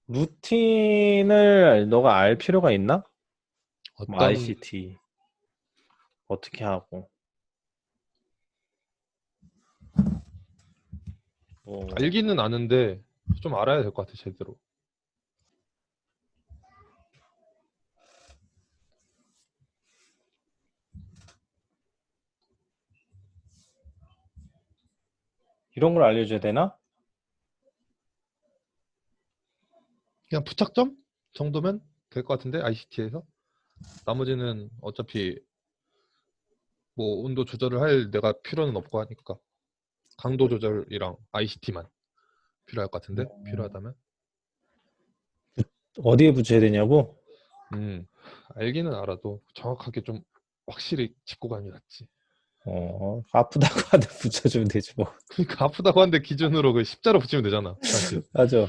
루틴을 너가 알 필요가 있나? 뭐 어떤 ICT 어떻게 하고 뭐 알기는 아는데 좀 알아야 될 것 같아 제대로. 이런 걸 알려줘야 되나? 그냥 부착점 정도면 될 것 같은데 ICT에서 나머지는 어차피 뭐 온도 조절을 할 내가 필요는 없고 하니까 강도 조절이랑 ICT만 필요할 것 같은데 음, 필요하다면. 어디에 붙여야 되냐고? 알기는 알아도 정확하게 좀 확실히 짚고 가는 게 낫지. 아프다고 하는데 붙여주면 되지 뭐. 그러니까 아프다고 하는데 기준으로 그 십자로 붙이면 되잖아 사실. 맞아.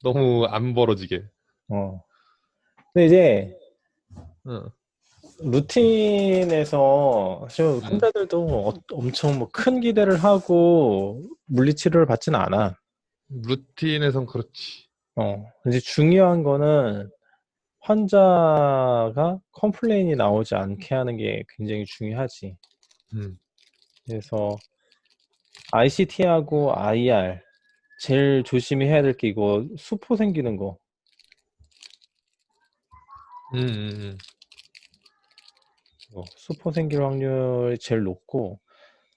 너무 안 벌어지게. 어. 근데 이제 응. 루틴에서 사실 음. 환자들도 엄청 뭐 큰 기대를 하고 물리치료를 받지는 않아. 루틴에선 그렇지. 이제 중요한 거는 환자가 컴플레인이 나오지 않게 하는 게 굉장히 중요하지. 음. 그래서 ICT하고 IR 제일 조심히 해야 될 게 이거 수포 생기는 거. 음. 음. 수포 생길 확률이 제일 높고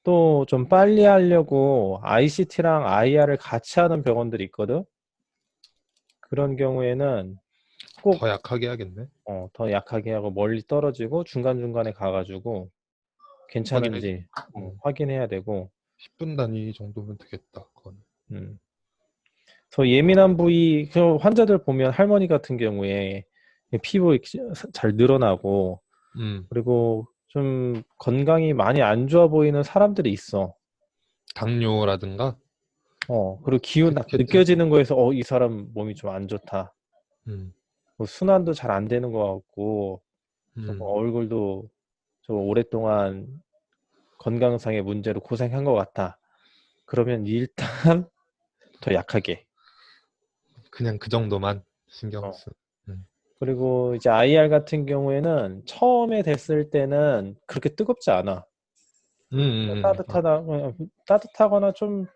또 좀 빨리 하려고 ICT랑 IR을 같이 하는 병원들이 있거든. 그런 경우에는 꼭 더 약하게 해야겠네. 더 약하게 하고 멀리 떨어지고 중간중간에 가가지고 확인해줘. 괜찮은지 음. 확인해야 되고. 10분 단위 정도면 되겠다. 그건. 음. 더 예민한 부위, 그 환자들 보면 할머니 같은 경우에 피부 이렇게 잘 늘어나고 음. 그리고 좀 건강이 많이 안 좋아 보이는 사람들이 있어. 당뇨라든가 그리고 기운 딱 그렇겠지. 느껴지는 거에서 이 사람 몸이 좀 안 좋다. 음. 뭐 순환도 잘 안 되는 것 같고 뭐 음. 얼굴도 좀 오랫동안 건강상의 문제로 고생한 것 같아. 그러면 일단 더 약하게. 그냥 그 정도만 신경 어. 쓰. 음. 그리고 이제 IR 같은 경우에는 처음에 됐을 때는 그렇게 뜨겁지 않아. 아, 따뜻하거나 좀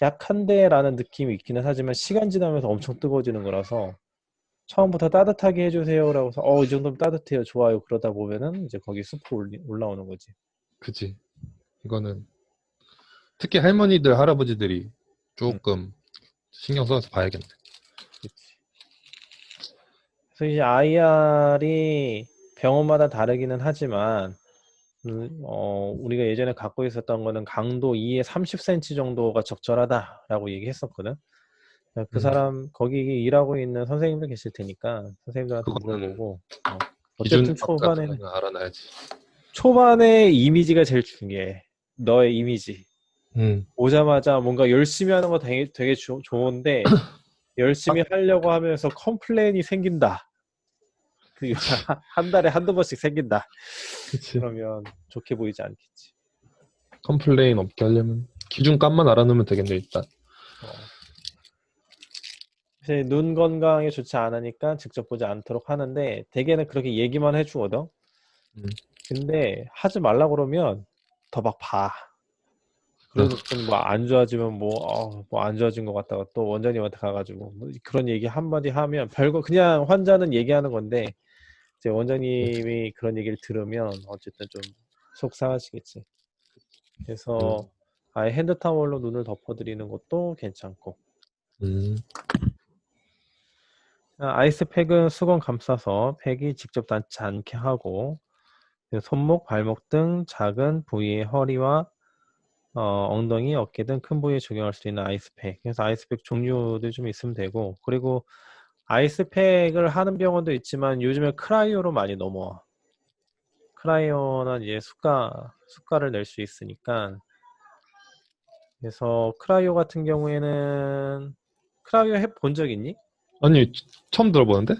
약한데라는 느낌이 있기는 하지만 시간 지나면서 엄청 뜨거워지는 거라서 처음부터 따뜻하게 해주세요라고 해서 이 정도면 따뜻해요. 좋아요. 그러다 보면은 이제 거기 숲으로 올라오는 거지. 그지. 이거는 특히 할머니들, 할아버지들이 음, 조금 신경 써서 봐야겠네. 그치. 그래서 이제 IR이 병원마다 다르기는 하지만 우리가 예전에 갖고 있었던 거는 강도 2에 30cm 정도가 적절하다라고 얘기했었거든. 그 음. 사람 거기 일하고 있는 선생님들 계실 테니까 선생님들한테 그거는 물어보고 어쨌든 기준법 같은 초반에는 거는 알아놔야지. 초반에 이미지가 제일 중요해. 너의 이미지. 음. 오자마자 뭔가 열심히 하는 거 되게 좋은데 열심히 딱, 하려고 하면서 컴플레인이 생긴다. 그 그치. 한 달에 한두 번씩 생긴다. 그치. 그러면 좋게 보이지 않겠지. 컴플레인 없게 하려면 기준값만 알아놓으면 되겠네, 일단. 어. 사실 눈 건강에 좋지 않으니까 직접 보지 않도록 하는데 대개는 그렇게 얘기만 해주거든. 음. 근데 하지 말라 그러면 더 막 봐. 어, 그러고선 뭐 안 좋아지면 뭐 안 좋아진 것 같다가 또 원장님한테 가가지고 뭐 그런 얘기 한마디 하면 별거 그냥 환자는 얘기하는 건데 이제 원장님이 그런 얘기를 들으면 어쨌든 좀 속상하시겠지. 음. 그래서 아예 핸드타월로 눈을 덮어드리는 것도 괜찮고. 음. 아이스팩은 수건 감싸서 팩이 직접 닿지 않게 하고 손목, 발목 등 작은 부위의 허리와 엉덩이, 어깨 등 큰 부위에 적용할 수 있는 아이스팩. 그래서 아이스팩 종류도 좀 있으면 되고, 그리고 아이스팩을 하는 병원도 있지만 요즘에 크라이오로 많이 넘어와. 크라이오는 이제 수가를 낼 수 있으니까. 그래서 크라이오 같은 경우에는 크라이오 해본 적 있니? 아니, 처음 들어보는데?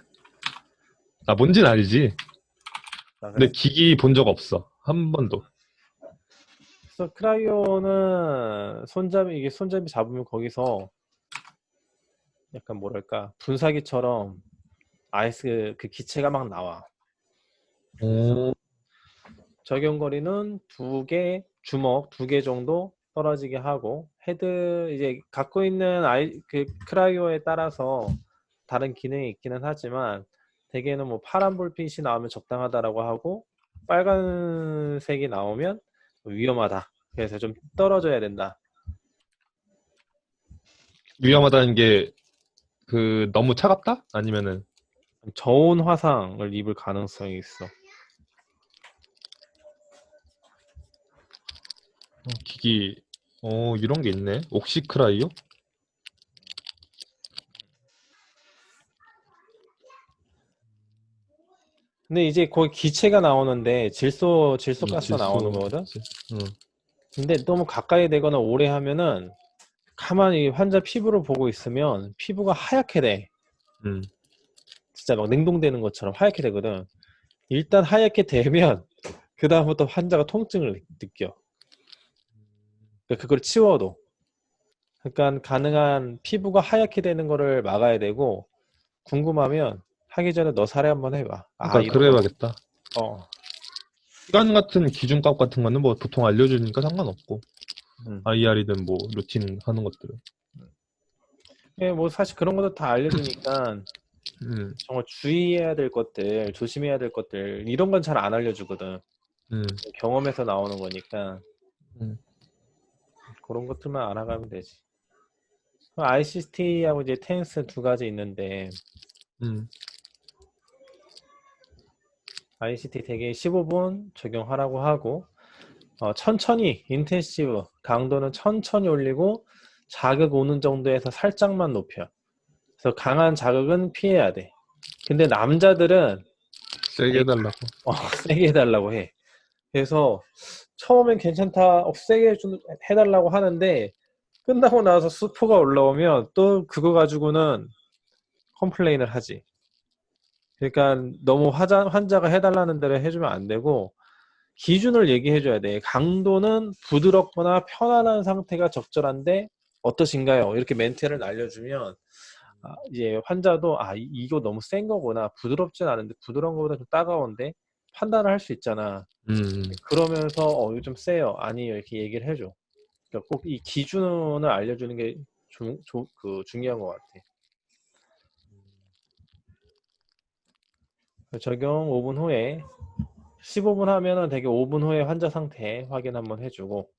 아, 뭔진 알지. 아, 근데 그래? 기기 본 적 없어. 한 번도. 그래서 크라이오는 이게 손잡이 잡으면 거기서 약간 뭐랄까 분사기처럼 아이스 그 기체가 막 나와. 그래서 오, 적용거리는 주먹 2개 정도 떨어지게 하고 헤드 이제 갖고 있는 그 크라이오에 따라서 다른 기능이 있기는 하지만 대개는 뭐 파란 불빛이 나오면 적당하다라고 하고 빨간색이 나오면 위험하다. 그래서 좀 떨어져야 된다. 위험하다는 게 그 너무 차갑다? 아니면은 저온 화상을 입을 가능성이 있어. 기기 이런 게 있네. 옥시크라이요? 근데 이제 거기 기체가 나오는데 질소가스가 나오는 질소. 거거든. 응. 근데 너무 가까이 되거나 오래 하면은 가만히 환자 피부를 보고 있으면 피부가 하얗게 돼. 응. 진짜 막 냉동되는 것처럼 하얗게 되거든. 일단 하얗게 되면 그 다음부터 환자가 통증을 느껴. 그러니까 그걸 치워도. 그러니까 가능한 피부가 하얗게 되는 거를 막아야 되고 궁금하면 하기 전에 너 사례 한번 해봐. 아 그러니까 이런 건 그래야겠다. 어. 시간 같은 기준값 같은 거는 뭐 보통 알려주니까 상관없고 음. IR이든 뭐 루틴 하는 것들은. 예, 뭐 사실 그런 것도 다 알려주니까 음. 정말 주의해야 될 것들, 조심해야 될 것들 이런 건 잘 안 알려주거든. 음. 경험에서 나오는 거니까 음. 그런 것들만 알아가면 되지. ICT하고 이제 텐스 2가지 있는데 음. ICT 대개 15분 적용하라고 하고 천천히 인텐시브 강도는 천천히 올리고 자극 오는 정도에서 살짝만 높여. 그래서 강한 자극은 피해야 돼. 근데 남자들은 세게 되게 해달라고. 세게 해달라고 해. 그래서 처음엔 괜찮다, 세게 해달라고 하는데 끝나고 나서 수포가 올라오면 또 그거 가지고는 컴플레인을 하지. 그러니까 너무 환자가 해달라는 대로 해주면 안 되고 기준을 얘기해줘야 돼. 강도는 부드럽거나 편안한 상태가 적절한데 어떠신가요? 이렇게 멘트를 날려주면 이제 환자도 이거 너무 센 거구나. 부드럽진 않은데 부드러운 거보다 좀 따가운데 판단을 할 수 있잖아. 음. 그러면서 이거 좀 세요. 아니요. 이렇게 얘기를 해줘. 그러니까 꼭 이 기준을 알려주는 게 중요한 것 같아. 적용 5분 후에 15분 하면은 되게 5분 후에 환자 상태 확인 한번 해주고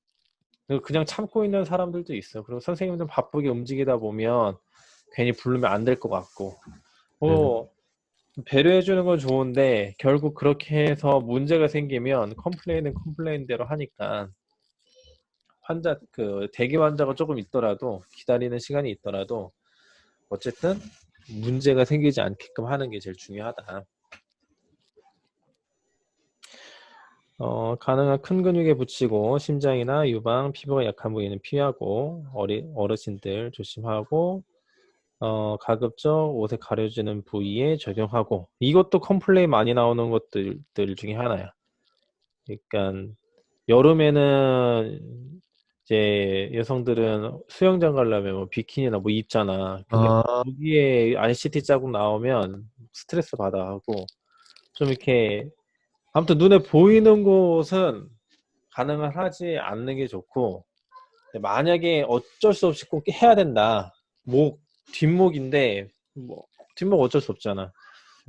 그리고 그냥 참고 있는 사람들도 있어. 그리고 선생님들 바쁘게 움직이다 보면 괜히 부르면 안 될 것 같고 음. 뭐 배려해주는 건 좋은데 결국 그렇게 해서 문제가 생기면 컴플레인은 컴플레인대로 하니까 대기 환자가 조금 있더라도 기다리는 시간이 있더라도 어쨌든 문제가 생기지 않게끔 하는 게 제일 중요하다. 가능한 큰 근육에 붙이고 심장이나 유방, 피부가 약한 부위는 피하고 어르신들 조심하고 가급적 옷에 가려지는 부위에 적용하고 이것도 컴플레인 많이 나오는 것들 중에 하나야. 그러니까 여름에는 이제 여성들은 수영장 가려면 뭐 비키니나 뭐 입잖아. 근데 아. 거기에 ICT 자국 나오면 스트레스 받아 하고 좀 이렇게 아무튼 눈에 보이는 곳은 가능은 하지 않는 게 좋고 만약에 어쩔 수 없이 꼭 해야 된다. 뒷목인데 뭐 뒷목 어쩔 수 없잖아.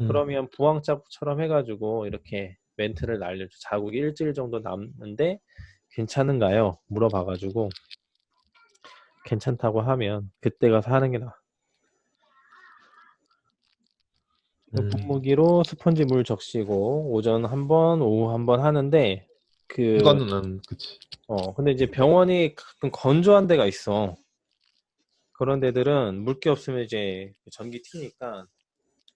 음. 그러면 부항 자국처럼 해가지고 이렇게 멘트를 날려줘. 자국이 일주일 정도 남는데 괜찮은가요? 물어봐가지고 괜찮다고 하면 그때 가서 하는 게 나아. 음. 분무기로 스펀지 물 적시고 오전 한 번, 오후 한 번 하는데 이거는 그치. 근데 이제 병원이 가끔 건조한 데가 있어. 그런 데들은 물기 없으면 이제 전기 튀니까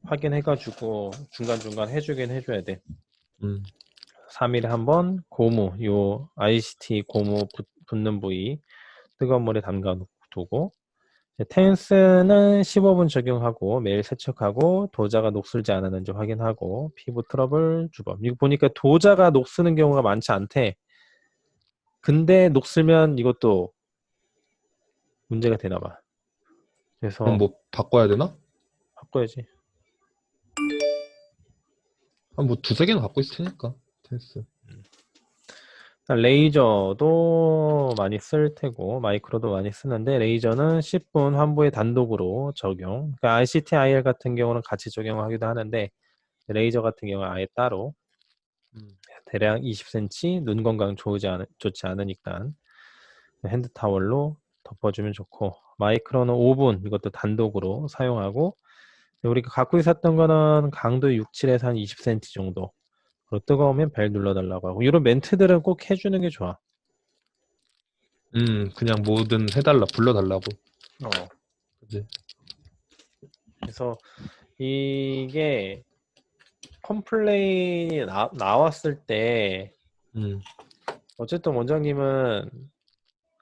확인해가지고 중간중간 해주긴 해줘야 돼. 음. 3일에 한 번 고무, ICT 고무 붙는 부위 뜨거운 물에 담가 두고 텐스는 15분 적용하고 매일 세척하고 도자가 녹슬지 않았는지 확인하고 피부 트러블 주범. 이거 보니까 도자가 녹스는 경우가 많지 않대. 근데 녹슬면 이것도 문제가 되나 봐. 그럼 그래서 뭐 바꿔야 되나? 바꿔야지. 뭐 두세 개는 갖고 있을 테니까. 테니스. 레이저도 많이 쓸 테고 마이크로도 많이 쓰는데 레이저는 10분 환부에 단독으로 적용. 그러니까 ICT, IR 같은 경우는 같이 적용하기도 하는데 레이저 같은 경우는 아예 따로 음. 대략 20cm 눈 건강 좋지 않으니까 핸드 타월로 덮어주면 좋고 마이크로는 5분 이것도 단독으로 사용하고 우리가 갖고 있었던 거는 강도 6, 7에서 한 20cm 정도. 그리고 뜨거우면 벨 눌러달라고 하고 이런 멘트들은 꼭 해주는 게 좋아. 그냥 뭐든 해달라, 불러달라고. 어. 그지? 그래서 이게 컴플레인이 나왔을 때 음, 어쨌든 원장님은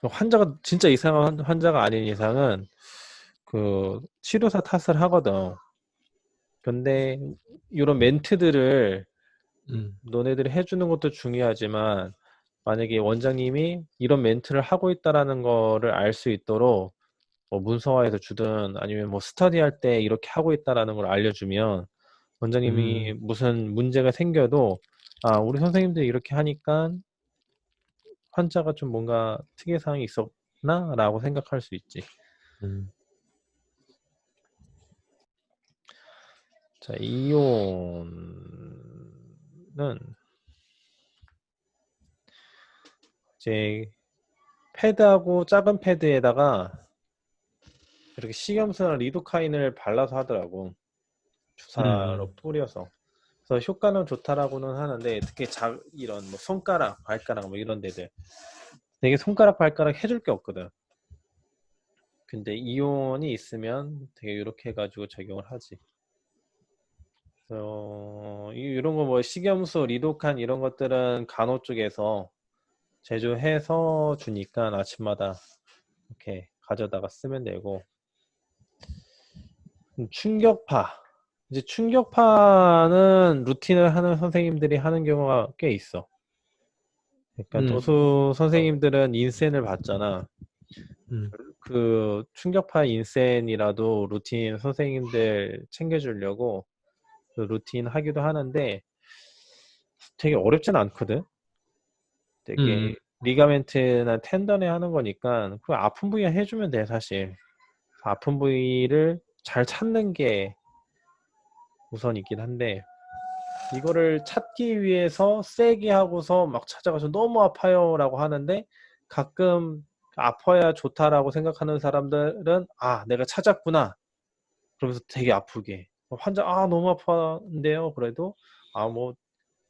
그 환자가 진짜 이상한 환자가 아닌 이상은 그 치료사 탓을 하거든. 근데 이런 멘트들을 음, 너네들이 해주는 것도 중요하지만 만약에 원장님이 이런 멘트를 하고 있다라는 거를 알 수 있도록 뭐 문서화해서 주든 아니면 뭐 스터디할 때 이렇게 하고 있다라는 걸 알려주면 원장님이 음, 무슨 문제가 생겨도 아 우리 선생님들이 이렇게 하니까 환자가 좀 뭔가 특이사항이 있었나? 라고 생각할 수 있지. 음, 자, 이온은 이제 패드하고 작은 패드에다가 이렇게 식염수나 리도카인을 발라서 하더라고. 주사로 음, 뿌려서. 그래서 효과는 좋다라고는 하는데 특히 이런 뭐 손가락, 발가락 뭐 이런 데들 되게 손가락, 발가락 해줄 게 없거든. 근데 이온이 있으면 되게 이렇게 해가지고 적용을 하지. 이런 거 뭐 식염수, 리도칸 이런 것들은 간호 쪽에서 제조해서 주니까 아침마다 이렇게 가져다가 쓰면 되고 충격파 이제 충격파는 루틴을 하는 선생님들이 하는 경우가 꽤 있어. 그러니까 도수 어, 선생님들은 인센을 받잖아. 음, 그 충격파 인센이라도 루틴 선생님들 챙겨주려고 그 루틴 하기도 하는데 되게 어렵진 않거든. 음, 되게 리가멘트나 텐던에 하는 거니까 그 아픈 부위 해주면 돼 사실. 아픈 부위를 잘 찾는 게 우선이긴 한데 이거를 찾기 위해서 세게 하고서 막 찾아가서 너무 아파요라고 하는데 가끔 아파야 좋다라고 생각하는 사람들은 아 내가 찾았구나 그러면서 되게 아프게 환자 아 너무 아파인데요 그래도 아 뭐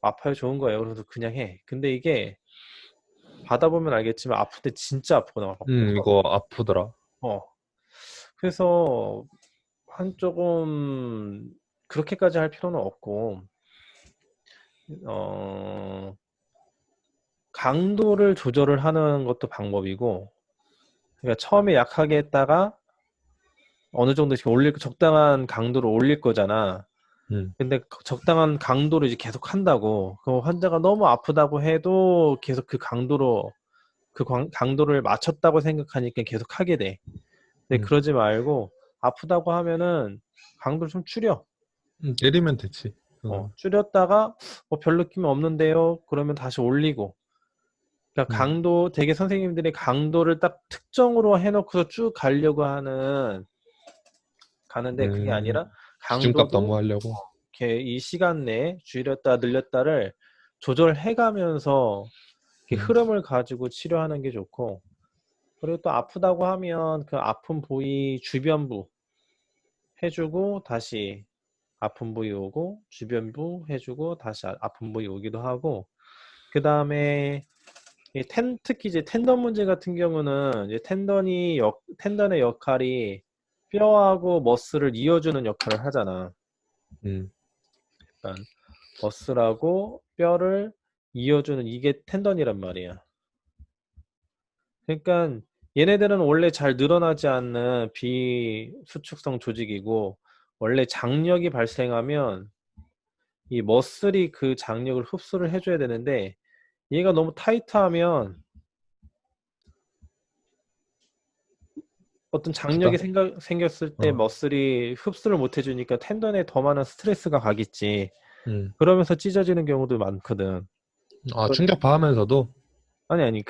아파요 좋은 거예요 그래서 그냥 해 근데 이게 받아보면 알겠지만 아픈데 진짜 아프거든 막 이거 아프더라. 어 그래서 한 조금 그렇게까지 할 필요는 없고 어 강도를 조절을 하는 것도 방법이고 그러니까 처음에 약하게 했다가 어느 정도 이렇게 적당한 강도로 올릴 거잖아. 음, 근데 적당한 강도로 이제 계속 한다고. 그 환자가 너무 아프다고 해도 계속 그 강도로 강도를 맞췄다고 생각하니까 계속 하게 돼. 근데 음, 그러지 말고 아프다고 하면은 강도를 좀 줄여. 내리면 되지. 그거는. 줄였다가 별 느낌이 없는데요. 그러면 다시 올리고. 그러니까 음, 되게 선생님들이 강도를 딱 특정으로 해놓고서 쭉 가는데 그게 음, 아니라 기준값 강도도 너무하려고. 이렇게 이 시간 내에 줄였다 늘렸다를 조절해 가면서 음, 흐름을 가지고 치료하는 게 좋고 그리고 또 아프다고 하면 그 아픈 부위 주변부 해주고 다시 아픈 부위 오고 주변부 해주고 다시 아픈 부위 오기도 하고 그 다음에 특히 이제 텐던 문제 같은 경우는 이제 텐던의 역할이 뼈하고 머슬을 이어주는 역할을 하잖아. 음, 그러니까 머슬하고 뼈를 이어주는 이게 텐던이란 말이야. 그러니까 얘네들은 원래 잘 늘어나지 않는 비수축성 조직이고 원래 장력이 발생하면 이 머슬이 그 장력을 흡수를 해줘야 되는데 얘가 너무 타이트하면 어떤 장력이 아프다. 생겼을 때 어. 머슬이 흡수를 못 해주니까 텐던에 더 많은 스트레스가 가겠지. 음. 그러면서 찢어지는 경우도 많거든. 아, 그- 충격파 하면서도. 아니,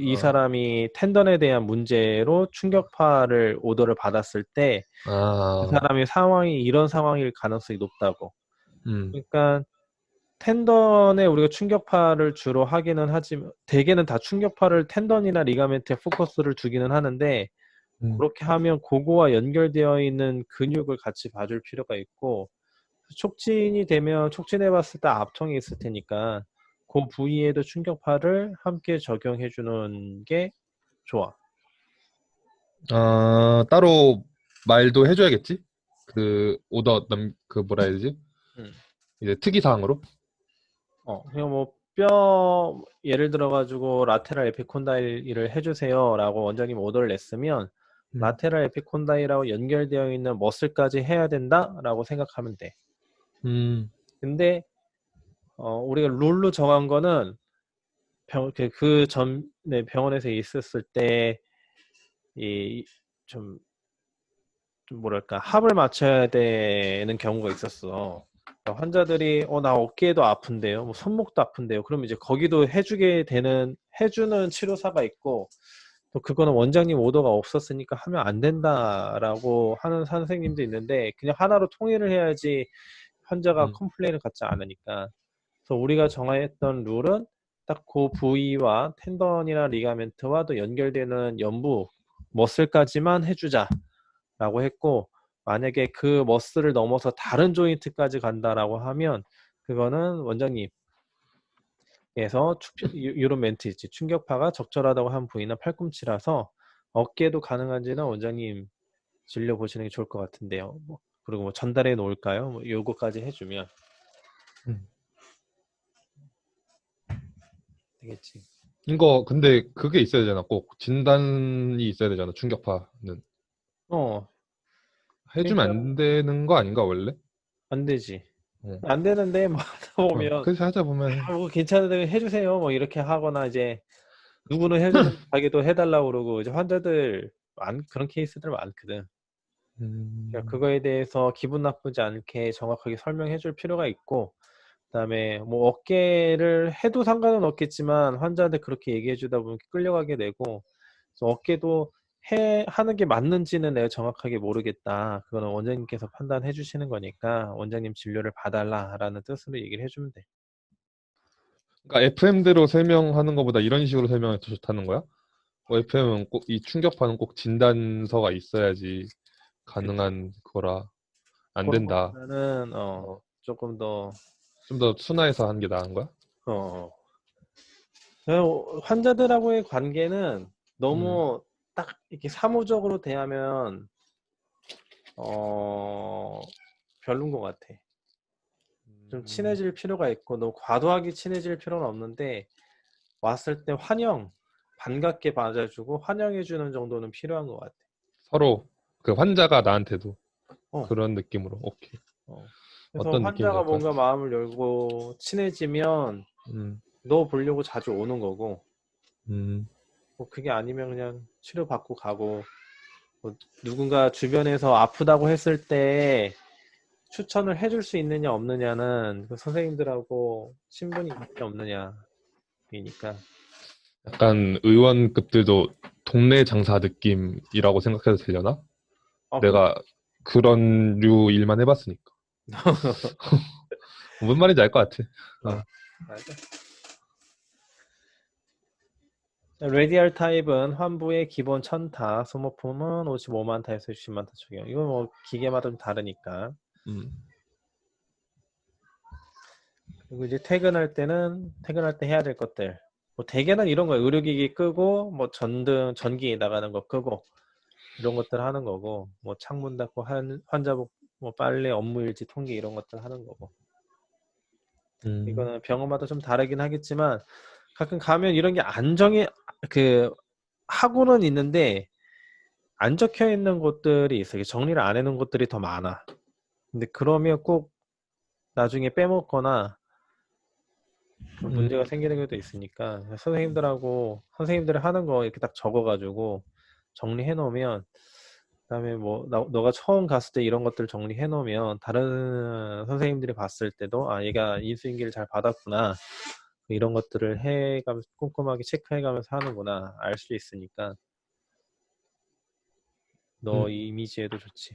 이 어. 사람이 텐던에 대한 문제로 충격파를 오더를 받았을 때 그 아. 사람의 상황이 이런 상황일 가능성이 높다고. 음. 그러니까 텐던에 우리가 충격파를 주로 하기는 하지만 대개는 다 충격파를 텐던이나 리가멘트에 포커스를 두기는 하는데 음. 그렇게 하면 그거와 연결되어 있는 근육을 같이 봐줄 필요가 있고 촉진이 되면 촉진해 봤을 때 압통이 있을 테니까 그 부위에도 충격파를 함께 적용해 주는 게 좋아. 아, 따로 말도 해줘야겠지? 그 오더 그 뭐라 해야 되지? 음. 이제 특이사항으로. 그냥 뭐 뼈 예를 들어 가지고 라테랄 에피콘다일을 해주세요라고 원장님 오더를 냈으면 음. 라테랄 에피콘다일하고 연결되어 있는 머슬까지 해야 된다라고 생각하면 돼. 음. 근데 우리가 룰로 정한 거는 그 전에 병원에서 있었을 때 이 좀 뭐랄까 합을 맞춰야 되는 경우가 있었어. 그러니까 환자들이 나 어깨도 아픈데요, 뭐 손목도 아픈데요. 그러면 이제 거기도 해주는 치료사가 있고 또 그거는 원장님 오더가 없었으니까 하면 안 된다라고 하는 선생님도 있는데 그냥 하나로 통일을 해야지 환자가 음. 컴플레인을 갖지 않으니까. 그래서 우리가 정했던 룰은 딱 그 부위와 텐던이나 리가멘트와 또 연결되는 연부 머슬까지만 해주자라고 했고 만약에 그 머슬을 넘어서 다른 조인트까지 간다라고 하면 그거는 원장님께서 이런 멘트 있지. 충격파가 적절하다고 한 부위는 팔꿈치라서 어깨도 가능한지는 원장님 진료 보시는 게 좋을 것 같은데요. 그리고 뭐 전달해 놓을까요? 뭐 요거까지 해주면 음. 되겠지. 이거 근데 그게 있어야 되잖아. 꼭 진단이 있어야 되잖아. 충격파는 어, 해주면 그러니까 안 되는 거 아닌가 원래? 안 되지. 어. 안 되는데 뭐 하다 보면 그래서 하다 보면. 뭐 괜찮은데 해주세요. 뭐 이렇게 하거나 이제 누구는 해주는 자기도 해달라고 그러고 이제 환자들 그런 케이스들 많거든. 그러니까 음. 그거에 대해서 기분 나쁘지 않게 정확하게 설명해 줄 필요가 있고 그다음에 뭐 어깨를 해도 상관은 없겠지만 환자한테 그렇게 얘기해 주다 보면 끌려가게 되고 그래서 어깨도 하는 게 맞는지는 내가 정확하게 모르겠다. 그거는 원장님께서 판단해 주시는 거니까 원장님 진료를 봐달라라는 뜻으로 얘기를 해주면 돼. 그러니까 FM대로 설명하는 것보다 이런 식으로 설명이 더 좋다는 거야? FM은 꼭 이 충격파는 꼭 진단서가 있어야지 그치. 가능한 거라 안 그런 된다. 것보다는 어. 조금 더 좀 더 순화해서 하는 게 나은 거야? 어, 환자들하고의 관계는 음. 너무 딱 이렇게 사무적으로 대하면 어 별론 것 같아. 좀 음. 친해질 필요가 있고 너무 과도하게 친해질 필요는 없는데 왔을 때 반갑게 맞아주고 환영해주는 정도는 필요한 것 같아. 서로 그 환자가 나한테도 어, 그런 느낌으로. 오케이. 그래서 어떤 느낌인지 환자가 알 것 뭔가 같아. 마음을 열고 친해지면 음. 너 보려고 자주 오는 거고 음. 뭐 그게 아니면 그냥 치료받고 가고 뭐 누군가 주변에서 아프다고 했을 때 추천을 해줄 수 있느냐 없느냐는 그 선생님들하고 친분이 있느냐 없느냐이니까. 약간 의원급들도 동네 장사 느낌이라고 생각해도 되려나? 그렇지. 내가 그런 류 일만 해봤으니까. 뭔 말인지 알 것 같아. 어, 어. 맞아. 레디알 타입은 환부의 기본 1000타, 소모품은 55만 타에서 60만 타 적용. 이건 뭐 기계마다 좀 다르니까. 음. 그리고 이제 퇴근할 때 해야 될 것들. 뭐 대개는 이런 거예요. 의료기기 끄고 뭐 전기 나가는 거 끄고 이런 것들 하는 거고 뭐 창문 닫고 환자복 뭐 빨래 업무일지 통계 이런 것들 하는 거고. 음. 이거는 병원마다 좀 다르긴 하겠지만 가끔 가면 이런 게 안정해 그 하고는 있는데 안 적혀 있는 곳들이 있어요. 정리를 안 해놓은 곳들이 더 많아. 근데 그러면 꼭 나중에 빼먹거나 음. 문제가 생기는 것도 있으니까 선생님들이 하는 거 이렇게 딱 적어가지고 정리해 놓으면 그다음에 뭐 너가 처음 갔을 때 이런 것들 정리해 놓으면 다른 선생님들이 봤을 때도 아 얘가 인수인계를 잘 받았구나 이런 것들을 해가면서 꼼꼼하게 체크해가면서 하는구나 알 수 있으니까 너 음. 이미지에도 좋지.